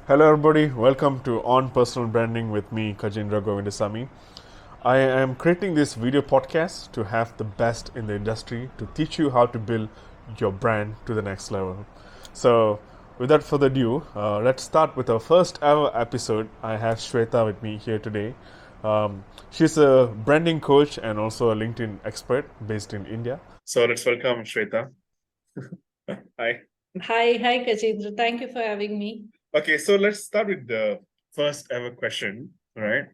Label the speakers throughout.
Speaker 1: Hello, everybody. Welcome to On Personal Branding with me, Kajendra Govindasamy. I am creating this video podcast to have the best in the industry to teach you how to build your brand to the next level. So, without further ado, let's start with our first ever episode. I have Shweta with me here today. She's a branding coach and also a LinkedIn expert based in India. So, let's welcome Shweta. Hi.
Speaker 2: Hi, Kajendra. Thank you for having me.
Speaker 1: Okay, so let's start with the first ever question, right?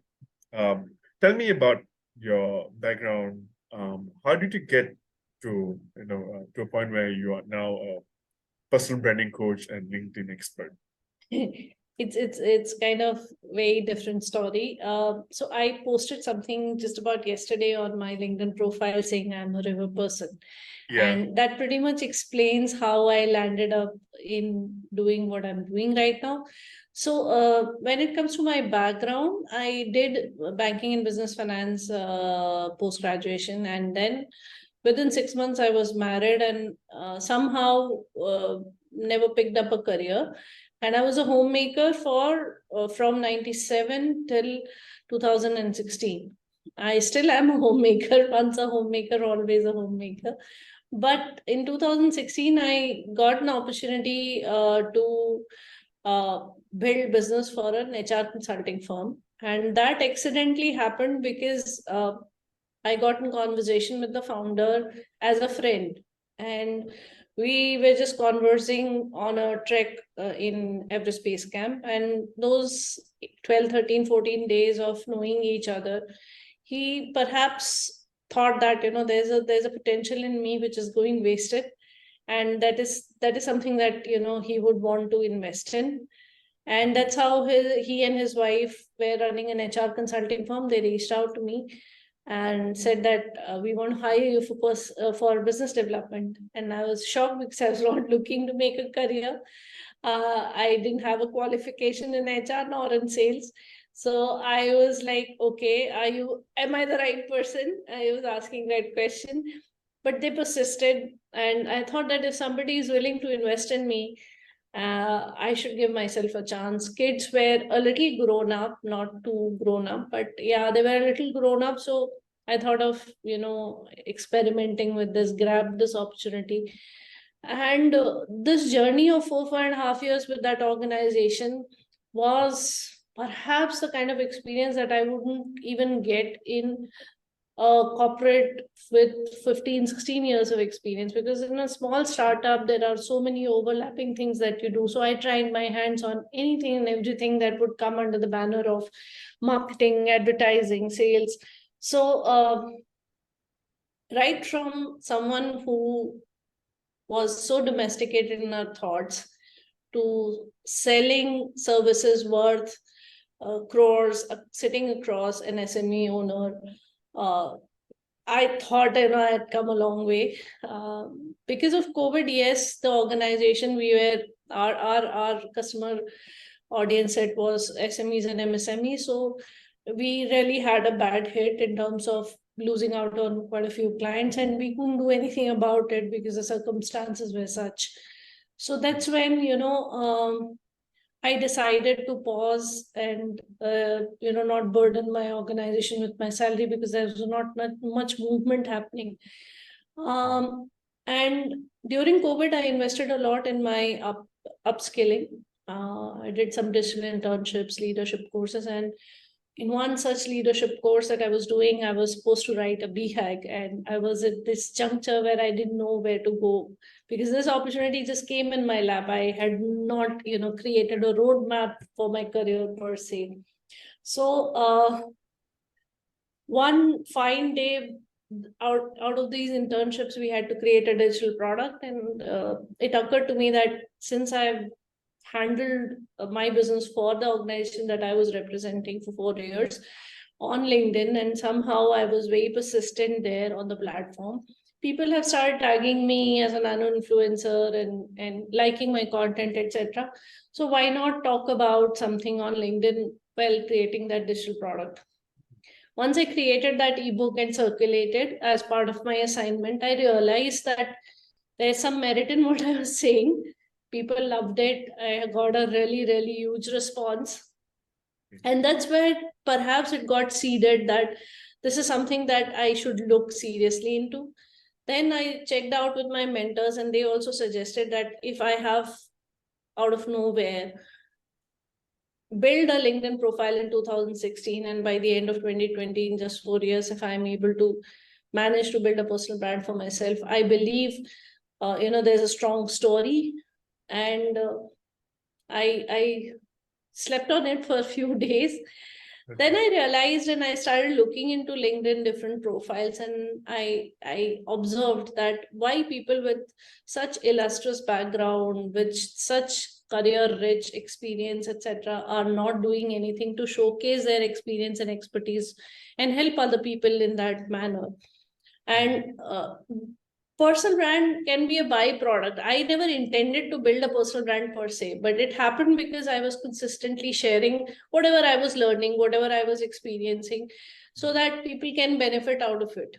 Speaker 1: Tell me about your background. How did you get to a point where you are now a personal branding coach and LinkedIn expert?
Speaker 2: It's kind of very different story. So I posted something just about yesterday on my LinkedIn profile saying I'm a river person.
Speaker 1: Yeah.
Speaker 2: And that pretty much explains how I landed up in doing what I'm doing right now. So when it comes to my background, I did banking and business finance post graduation, and then within 6 months I was married and somehow never picked up a career. And I was a homemaker for from 97 till 2016. I still am a homemaker. Once a homemaker, always a homemaker. But in 2016, I got an opportunity to build business for an HR consulting firm. And that accidentally happened because I got in conversation with the founder as a friend. And we were just conversing on a trek in Everest Base Camp. And those 12, 13, 14 days of knowing each other, he perhaps thought that, there's a potential in me which is going wasted. And that is something that, he would want to invest in. And that's how he and his wife were running an HR consulting firm. They reached out to me and said that we want to hire you for business development. And I was shocked because I was not looking to make a career. I didn't have a qualification in HR nor in sales. So I was like, okay, am I the right person? I was asking that question, but they persisted. And I thought that if somebody is willing to invest in me, I should give myself a chance. Kids were a little grown up, not too grown up, but yeah, they were a little grown up. So I thought of, experimenting with this, grab this opportunity. And this journey of 4.5 years with that organization was perhaps the kind of experience that I wouldn't even get in a corporate with 15, 16 years of experience, because in a small startup there are so many overlapping things that you do. So I tried my hands on anything and everything that would come under the banner of marketing, advertising, sales. So right from someone who was so domesticated in our thoughts to selling services worth crores, sitting across an SME owner, uh, I thought I had come a long way. Because of COVID, yes, the organization we were, our customer audience set was SMEs and MSMEs. So we really had a bad hit in terms of losing out on quite a few clients, and we couldn't do anything about it because the circumstances were such. So that's when, I decided to pause and not burden my organization with my salary, because there was not much movement happening. And during COVID, I invested a lot in my upskilling. I did some digital internships, leadership courses, and in one such leadership course that I was doing, I was supposed to write a BHAG, and I was at this juncture where I didn't know where to go, because this opportunity just came in my lap. I had not, created a roadmap for my career per se. So one fine day, out of these internships, we had to create a digital product, and it occurred to me that since I've handled my business for the organization that I was representing for 4 years on LinkedIn, and somehow I was very persistent there on the platform, people have started tagging me as a nano influencer and liking my content, etc. So why not talk about something on LinkedIn while creating that digital product? Once I created that ebook and circulated as part of my assignment, I realized that there's some merit in what I was saying. People loved it. I got a really, really huge response. And that's where perhaps it got seeded that this is something that I should look seriously into. Then I checked out with my mentors, and they also suggested that if I have out of nowhere build a LinkedIn profile in 2016, and by the end of 2020, in just 4 years, if I'm able to manage to build a personal brand for myself, I believe there's a strong story. And I slept on it for a few days. Then I realized, and I started looking into LinkedIn different profiles, and I observed that why people with such illustrious background, with such career rich experience, etc., are not doing anything to showcase their experience and expertise and help other people in that manner. And personal brand can be a byproduct. I never intended to build a personal brand per se, but it happened because I was consistently sharing whatever I was learning, whatever I was experiencing, so that people can benefit out of it.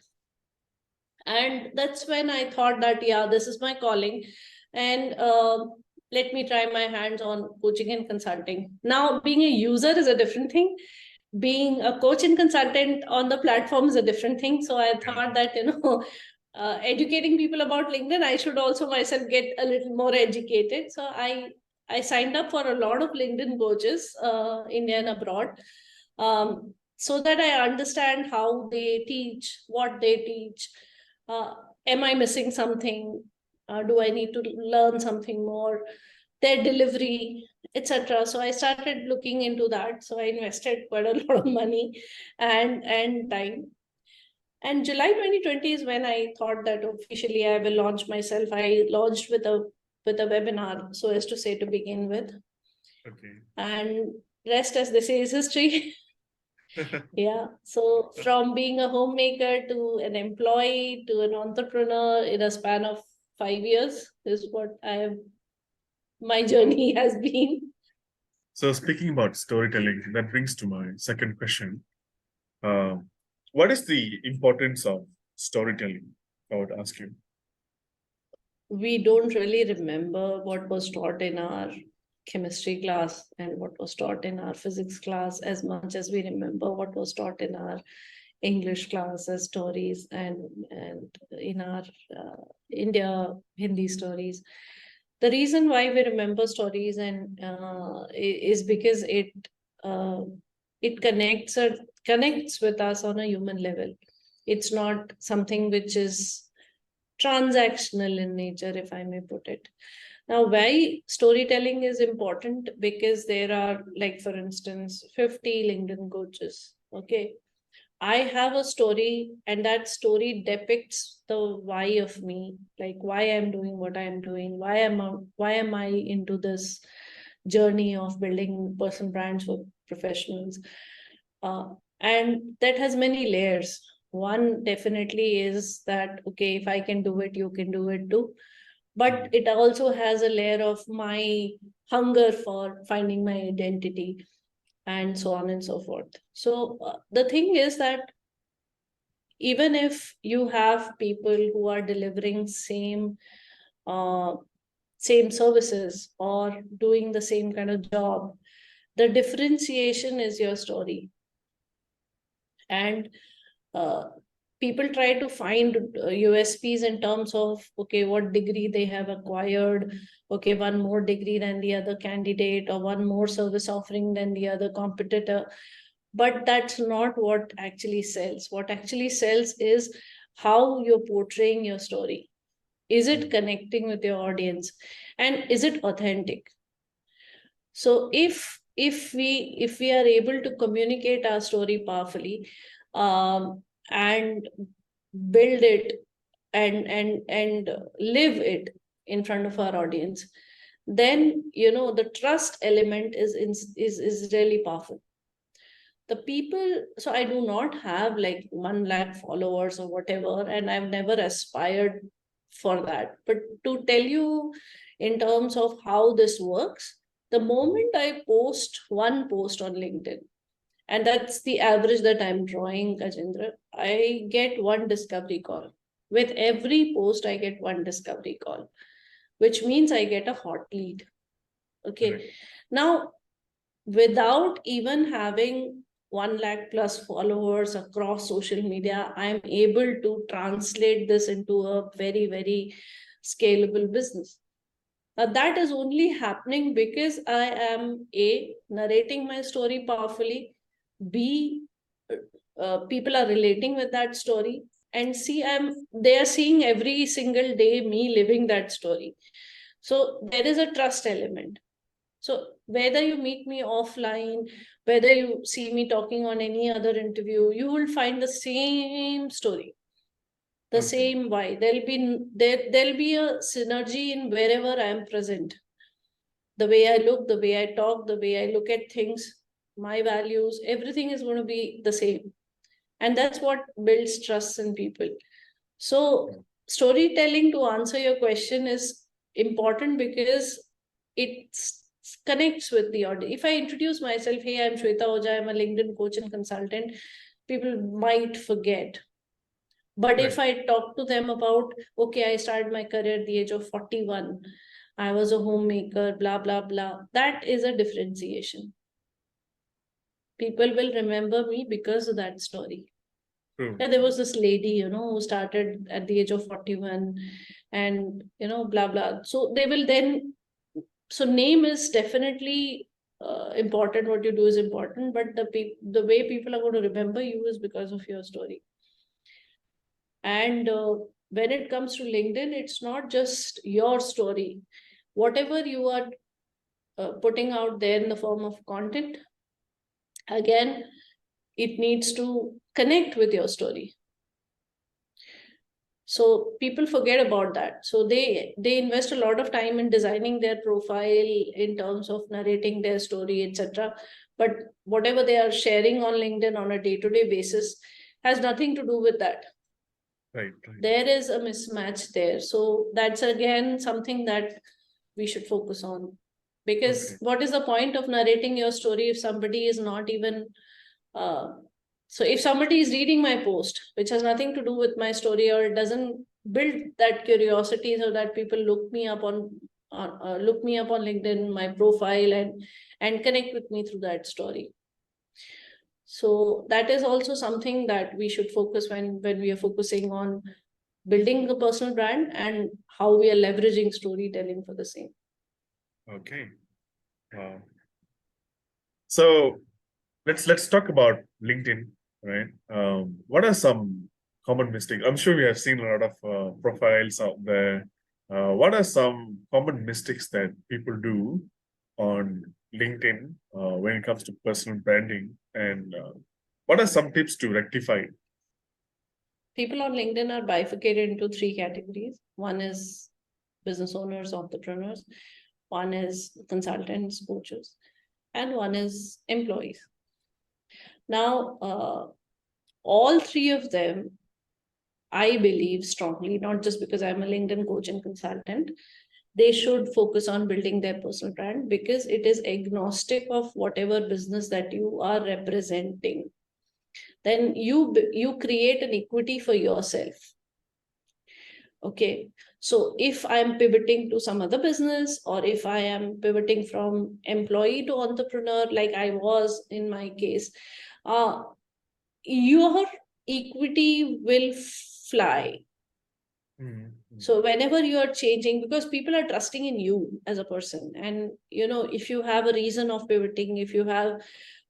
Speaker 2: And that's when I thought that, yeah, this is my calling. And let me try my hands on coaching and consulting. Now, being a user is a different thing. Being a coach and consultant on the platform is a different thing. So I thought that, educating people about LinkedIn, I should also myself get a little more educated. So I signed up for a lot of LinkedIn coaches, India and abroad, so that I understand how they teach, what they teach. Am I missing something? Do I need to learn something more? Their delivery, etc. So I started looking into that. So I invested quite a lot of money and time. And July 2020 is when I thought that officially I will launch myself. I launched with a webinar, so as to say, to begin with.
Speaker 1: Okay.
Speaker 2: And rest, as they say, is history. Yeah. So from being a homemaker to an employee to an entrepreneur in a span of 5 years is what my journey has been.
Speaker 1: So speaking about storytelling, that brings to my second question. What is the importance of storytelling? I would ask you.
Speaker 2: We don't really remember what was taught in our chemistry class and what was taught in our physics class as much as we remember what was taught in our English class as stories, and in our India Hindi stories. The reason why we remember stories and is because it connects with us on a human level. It's not something which is transactional in nature, if I may put it. Now, why storytelling is important? Because there are, like, for instance, 50 LinkedIn coaches. Okay. I have a story, and that story depicts the why of me, like why I'm doing what I'm doing, why am I into this journey of building personal brands for professionals. And that has many layers. One definitely is that, okay, if I can do it, you can do it too. But it also has a layer of my hunger for finding my identity, and so on and so forth. So the thing is that even if you have people who are delivering uh, same services or doing the same kind of job, the differentiation is your story. And people try to find USPs in terms of, okay, what degree they have acquired, okay, one more degree than the other candidate, or one more service offering than the other competitor. But that's not what actually sells. What actually sells is how you're portraying your story. Is it connecting with your audience, and is it authentic? So if we are able to communicate our story powerfully, and build it and live it in front of our audience, then the trust element is really powerful. The people, so I do not have like 1 lakh followers or whatever, and I've never aspired for that. But to tell you in terms of how this works, the moment I post one post on LinkedIn, and that's the average that I'm drawing, Kajendra, I get one discovery call. With every post, I get one discovery call. which means I get a hot lead. Okay.
Speaker 1: Right.
Speaker 2: Now, without even having 1 lakh plus followers across social media, I am able to translate this into a very, very scalable business. That is only happening because I am A, narrating my story powerfully, B, people are relating with that story, and C, they are seeing every single day me living that story. So there is a trust element. So whether you meet me offline, whether you see me talking on any other interview, you will find the same story, the
Speaker 1: Okay.
Speaker 2: same why. There'll be a synergy in wherever I am present. The way I look, the way I talk, the way I look at things, my values, everything is going to be the same. And that's what builds trust in people. So storytelling, to answer your question, is important because it connects with the audience. If I introduce myself, hey, I'm Shweta Ojha, I'm a LinkedIn coach and consultant, people might forget. But if I talk to them about, okay, I started my career at the age of 41, I was a homemaker, blah, blah, blah, that is a differentiation. People will remember me because of that story. Yeah, there was this lady, who started at the age of 41 and, blah, blah. So they will then, so name is definitely important. What you do is important, but the way people are going to remember you is because of your story. And when it comes to LinkedIn, it's not just your story. Whatever you are putting out there in the form of content, again, it needs to connect with your story. So people forget about that. So they invest a lot of time in designing their profile in terms of narrating their story, etc. But whatever they are sharing on LinkedIn on a day-to-day basis has nothing to do with that.
Speaker 1: Right.
Speaker 2: There is a mismatch there. So that's again something that we should focus on. Because what is the point of narrating your story if somebody is not even so if somebody is reading my post, which has nothing to do with my story, or it doesn't build that curiosity so that people look me up on LinkedIn, my profile, and connect with me through that story. So that is also something that we should focus when we are focusing on building a personal brand and how we are leveraging storytelling for the same.
Speaker 1: Okay. Wow. So let's talk about LinkedIn, right? What are some common mistakes? I'm sure we have seen a lot of profiles out there. What are some common mistakes that people do on LinkedIn when it comes to personal branding, and what are some tips to rectify it?
Speaker 2: People on LinkedIn are bifurcated into 3 categories. One is business owners, entrepreneurs, one is consultants, coaches, and one is employees. Now, all 3 of them, I believe strongly, not just because I'm a LinkedIn coach and consultant, they should focus on building their personal brand because it is agnostic of whatever business that you are representing. Then you create an equity for yourself. Okay, so if I'm pivoting to some other business, or if I am pivoting from employee to entrepreneur, like I was in my case, your equity will fly. So whenever you are changing, because people are trusting in you as a person, and if you have a reason of pivoting, if you have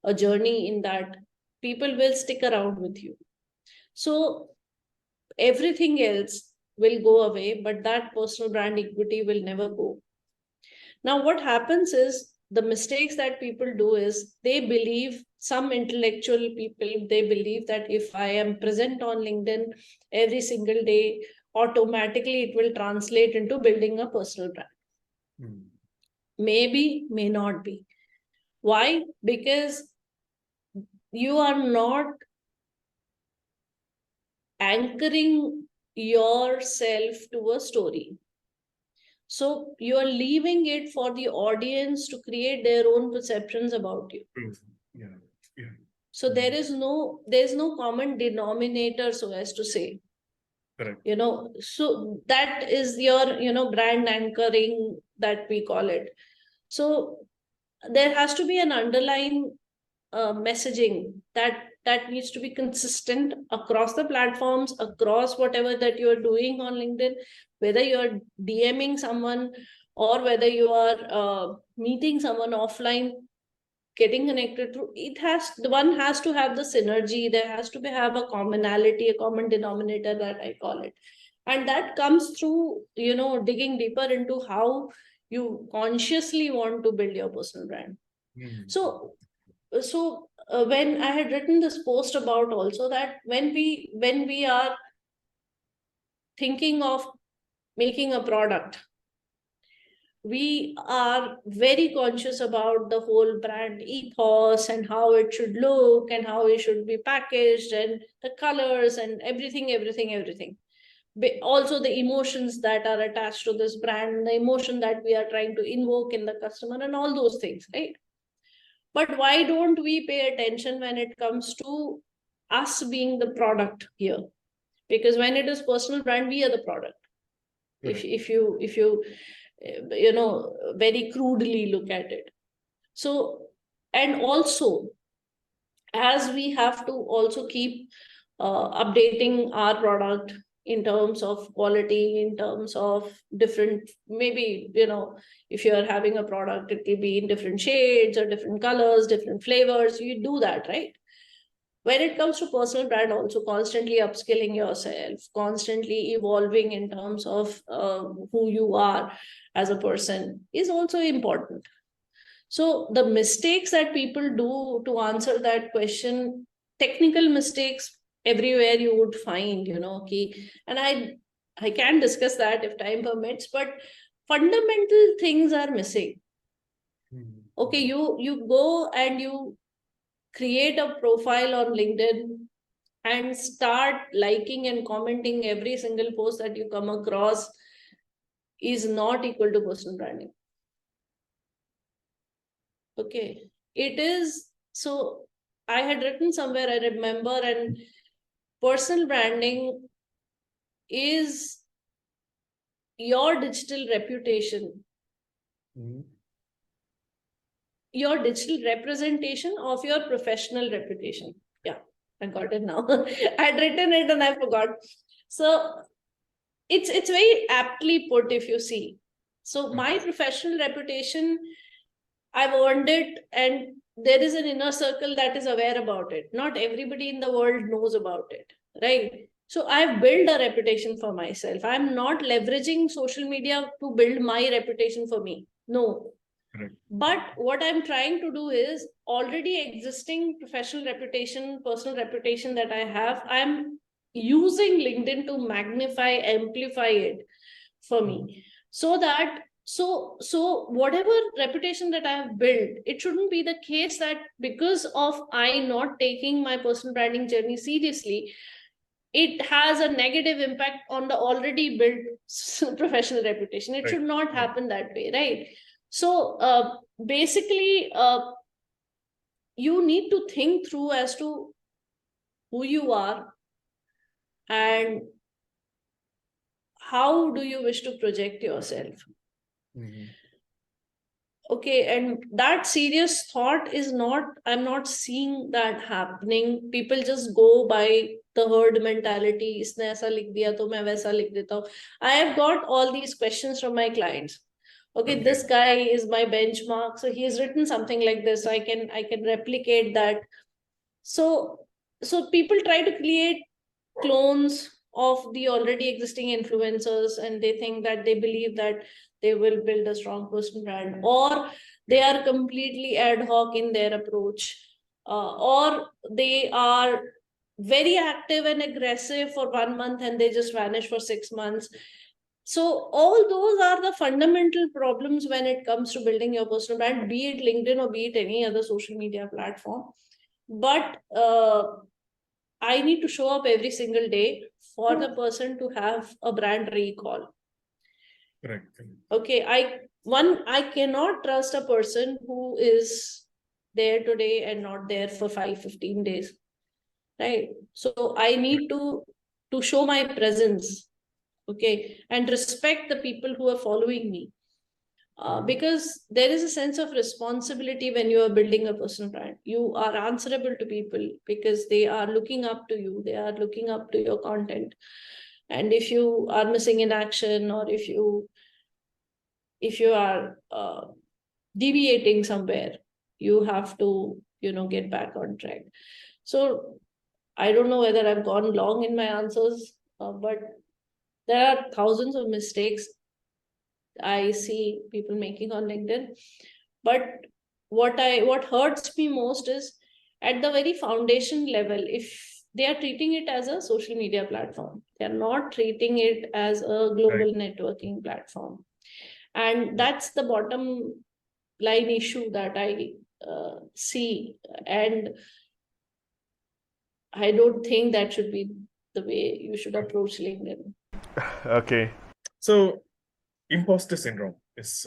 Speaker 2: a journey in that, people will stick around with you. So everything else will go away, but that personal brand equity will never go. Now, what happens is the mistakes that people do is they believe, some intellectual people, they believe that if I am present on LinkedIn every single day, automatically it will translate into building a personal brand. Maybe, may not be. Why? Because you are not anchoring yourself to a story. So you are leaving it for the audience to create their own perceptions about you. So there's no common denominator, so as to say.
Speaker 1: Correct.
Speaker 2: So that is your brand anchoring, that we call it. So there has to be an underlying messaging that needs to be consistent across the platforms, across whatever that you're doing on LinkedIn, whether you're DMing someone or whether you are meeting someone offline, getting connected through it. The one has to have the synergy. There has to have a commonality, a common denominator, that I call it. And that comes through digging deeper into how you consciously want to build your personal brand. So when I had written this post about also that when we are thinking of making a product, we are very conscious about the whole brand ethos and how it should look and how it should be packaged and the colors and everything. Also the emotions that are attached to this brand, the emotion that we are trying to invoke in the customer, and all those things, right? But why don't we pay attention when it comes to us being the product here? Because when it is personal brand, we are the product. If you very crudely look at it. So, and also, as we have to also keep updating our product in terms of quality, in terms of different, maybe if you are having a product, it will be in different shades or different colors, different flavors, you do that, right? When it comes to personal brand, also constantly upskilling yourself, constantly evolving in terms of who you are as a person is also important. So the mistakes that people do to answer that question, technical mistakes everywhere you would find, key. And I can discuss that if time permits, but fundamental things are missing. Okay, you go and you create a profile on LinkedIn and start liking and commenting every single post that you come across is not equal to personal branding. Okay, it is. So I had written somewhere, I remember, and personal branding is your digital reputation, your digital representation of your professional reputation. Yeah, I got it now. I'd written it and I forgot. So it's very aptly put if you see. So my professional reputation, I've earned it, and there is an inner circle that is aware about it. Not everybody in the world knows about it, right? So I've built a reputation for myself. I'm not leveraging social media to build my reputation for me. No. Correct. But what I'm trying to do is already existing professional reputation, personal reputation that I have, I'm using LinkedIn to magnify, amplify it for me. So that so whatever reputation that I have built, it shouldn't be the case that because of I not taking my personal branding journey seriously, it has a negative impact on the already built professional reputation. It should not happen that way, right? So basically, you need to think through as to who you are and how do you wish to project yourself. Okay, and that serious thought is not, I'm not seeing that happening. People just go by the herd mentality. Isne aisa likh diya to main waisa likh deta hu. I have got all these questions from my clients. Okay, this guy is my benchmark, so he has written something like this, so I can replicate that. So people try to create clones of the already existing influencers, and they think that they believe that they will build a strong personal brand, or they are completely ad hoc in their approach, or they are very active and aggressive for 1 month and they just vanish for 6 months. So all those are the fundamental problems when it comes to building your personal brand, be it LinkedIn or be it any other social media platform. But I need to show up every single day for the person to have a brand recall. Correct. Okay, I cannot trust a person who is there today and not there for 5-15 days. Right. So I need to to show my presence, okay, and respect the people who are following me. Because there is a sense of responsibility when you are building a personal brand. You are answerable to people because they are looking up to you, they are looking up to your content. And if you are missing in action, or if you are deviating somewhere, you have to, get back on track. So I don't know whether I've gone long in my answers, but there are thousands of mistakes I see people making on LinkedIn. But what hurts me most is at the very foundation level, if they are treating it as a social media platform, they are not treating it as a global networking platform. And that's the bottom line issue that I see. And I don't think that should be the way you should approach LinkedIn.
Speaker 1: Okay. So, imposter syndrome is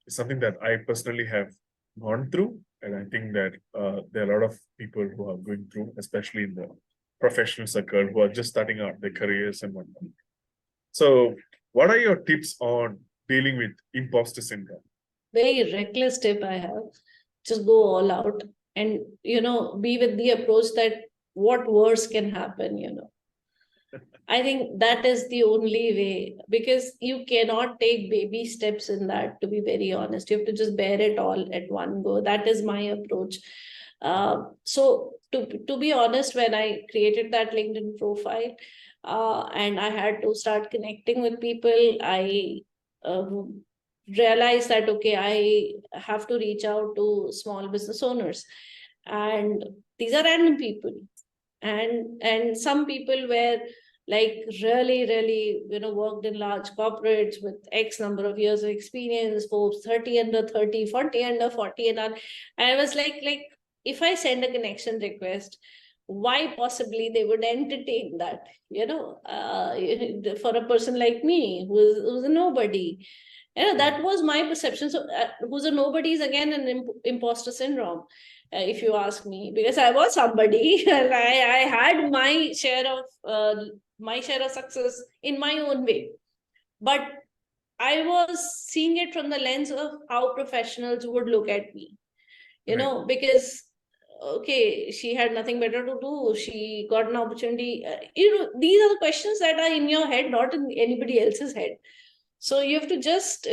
Speaker 1: something that I personally have gone through, and I think that there are a lot of people who are going through, especially in the professional circle, who are just starting out their careers and whatnot. So, what are your tips on dealing with imposter syndrome?
Speaker 2: Very reckless tip I have. Just go all out and, be with the approach that what worse can happen. I think that is the only way, because you cannot take baby steps in that, to be very honest. You have to just bear it all at one go. That is my approach. So to be honest, when I created that LinkedIn profile, and I had to start connecting with people, I realized that, okay, I have to reach out to small business owners. And these are random people. And some people were like really worked in large corporates with X number of years of experience, Forbes 30 under 30, 40 under 40, and I was like, if I send a connection request, why possibly they would entertain that, for a person like me who's a nobody. That was my perception. So who's a nobody is again an imposter syndrome, if you ask me, because I was somebody and I had my share of success in my own way. But I was seeing it from the lens of how professionals would look at me, because okay, she had nothing better to do, she got an opportunity. These are the questions that are in your head, not in anybody else's head. So you have to just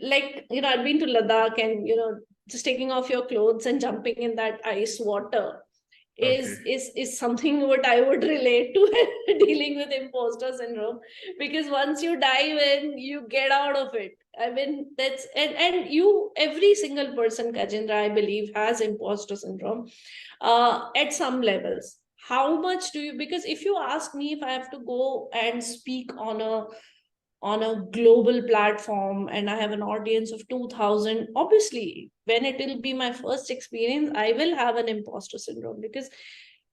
Speaker 2: like, I've been to Ladakh, and just taking off your clothes and jumping in that ice water is something what I would relate to dealing with imposter syndrome. Because once you dive in, you get out of it. I mean, that's and you, every single person, Kajendra, I believe, has imposter syndrome at some levels. How much do you, because if you ask me, if I have to go and speak on a global platform and I have an audience of 2000, obviously when it will be my first experience, I will have an imposter syndrome. Because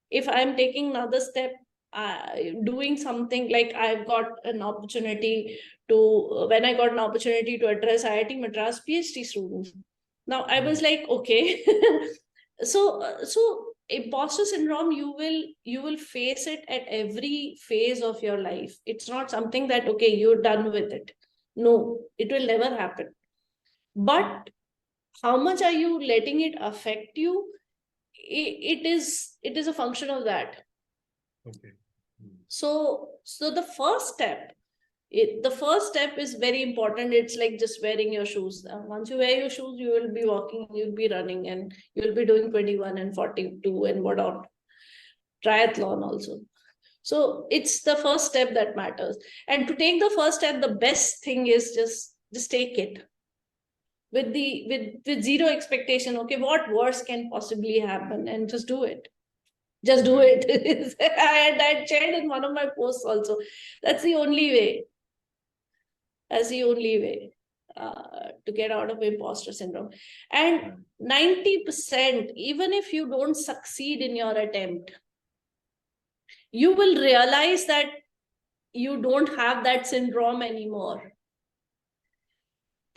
Speaker 2: if I'm taking another step, doing something like I've got an opportunity to, when I got an opportunity to address IIT Madras PhD students, now I was like, okay. So imposter syndrome, you will face it at every phase of your life. It's not something that, okay, you're done with it. No, it will never happen. But how much are you letting it affect you? It is a function of that.
Speaker 1: Okay.
Speaker 2: So the first step, the first step is very important. It's like just wearing your shoes. Once you wear your shoes, you will be walking, you'll be running, and you'll be doing 21 and 42 and whatnot, triathlon also. So it's the first step that matters. And to take the first step, the best thing is just take it with zero expectation. Okay, what worse can possibly happen, and just do it. Just do it. I shared in one of my posts also. That's the only way. That's the only way to get out of imposter syndrome. And 90%, even if you don't succeed in your attempt, you will realize that you don't have that syndrome anymore.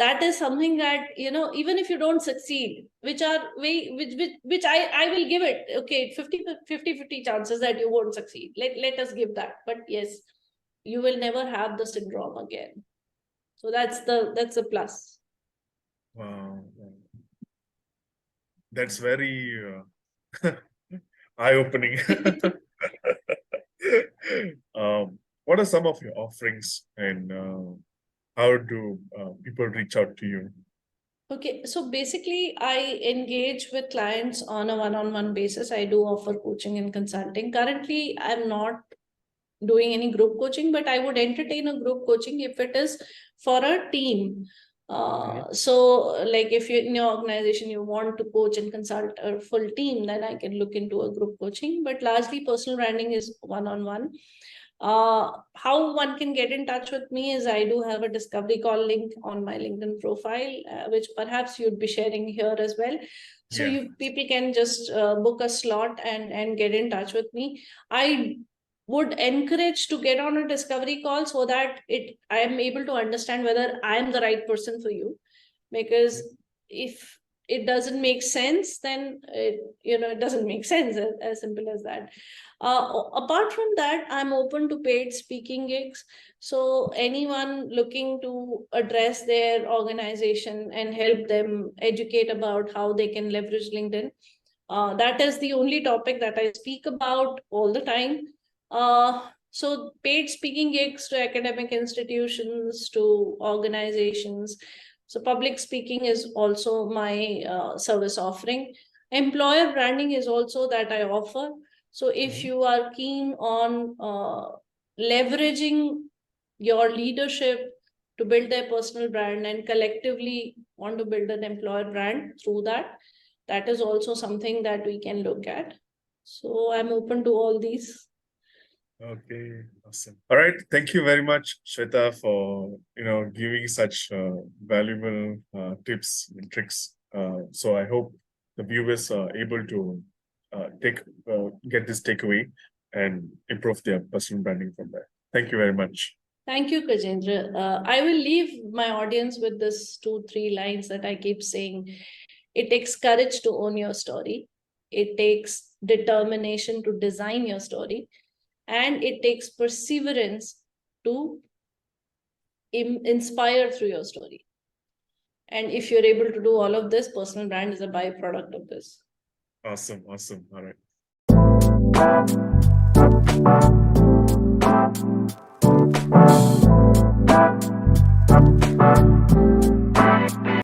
Speaker 2: that is something that, even if you don't succeed, which I will give it, okay, 50 chances that you won't succeed, let us give that, but yes, you will never have the syndrome again. So that's the plus.
Speaker 1: Wow. That's very eye-opening. What are some of your offerings, and how do people reach out to you?
Speaker 2: Okay, so basically, I engage with clients on a one-on-one basis. I do offer coaching and consulting. Currently, I'm not doing any group coaching, but I would entertain a group coaching if it is for a team. So like if you in your organization you want to coach and consult a full team, then I can look into a group coaching, but largely personal branding is one-on-one. How one can get in touch with me is I do have a discovery call link on my LinkedIn profile, which perhaps you'd be sharing here as well. So people can just book a slot and get in touch with me. I would encourage to get on a discovery call so that I am able to understand whether I am the right person for you. Because if it doesn't make sense, then it doesn't make sense, as simple as that. Apart from that, I'm open to paid speaking gigs. So anyone looking to address their organization and help them educate about how they can leverage LinkedIn, that is the only topic that I speak about all the time. So paid speaking gigs to academic institutions, to organizations. So public speaking is also my service offering. Employer branding is also that I offer. So if you are keen on leveraging your leadership to build their personal brand and collectively want to build an employer brand through that, that is also something that we can look at. So I'm open to all these.
Speaker 1: Okay, awesome. All right, thank you very much, Shweta, for giving such valuable tips and tricks. So I hope the viewers are able to get this takeaway and improve their personal branding from there. Thank you very much.
Speaker 2: Thank you, Kajendra. I will leave my audience with this 2-3 lines that I keep saying. It takes courage to own your story. It takes determination to design your story. And it takes perseverance to inspire through your story. And if you're able to do all of this, personal brand is a byproduct of this.
Speaker 1: Awesome. Awesome. All right.